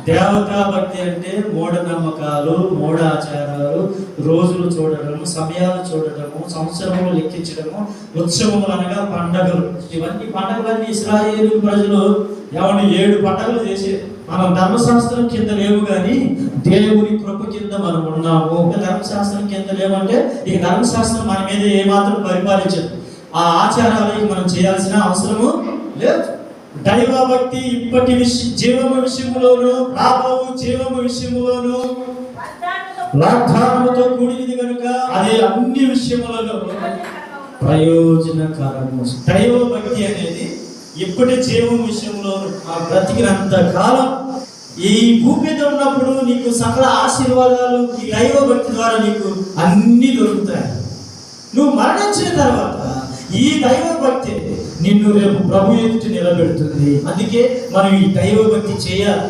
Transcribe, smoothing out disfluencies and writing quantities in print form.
దేవతా భక్తి అంటే మూఢనమ్మకాలు, మూఢాచారాలు, రోజులు చూడటము, సమయాలు చూడటము, సంవత్సరములు లెక్కించడము, ఉత్సవములు అనగా పండగలు. ఇవన్నీ పండగలన్నీ ఇశ్రాయేలు ప్రజలు 7 పండగలు చేసేది. మనం ధర్మశాస్త్రం కింద లేవు కానీ దేవుని కృప కింద మనం ఉన్నాము. ఒక ధర్మశాస్త్రం కింద లేవంటే ఇక ధర్మశాస్త్రం మన మీద ఏమాత్రం పరిపాలించదు. ఆ ఆచారాలకి మనం చేయాల్సిన అవసరము లేదు. దైవభక్తి ఇప్పటి జీవము విషయములోను, రాబో జీవము విషయములోను వాగ్దానముతో కూడినది కనుక అది అన్ని విషయములలో ప్రయోజనకరము. దైవభక్తి అనేది ఇప్పటి జీవం విషయంలోను ఆ బ్రతికినంత కాలం ఈ భూమి మీద ఉన్నప్పుడు నీకు సకల ఆశీర్వాదాలు ఈ దైవభక్తి ద్వారా నీకు అన్ని దొరుకుతాయి. నువ్వు మరణించిన తర్వాత ఈ దైవభక్తి నిన్ను రేపు ప్రభు ఎదుట నిలబెడుతుంది. అందుకే మనం ఈ దైవభక్తి చేయాలి.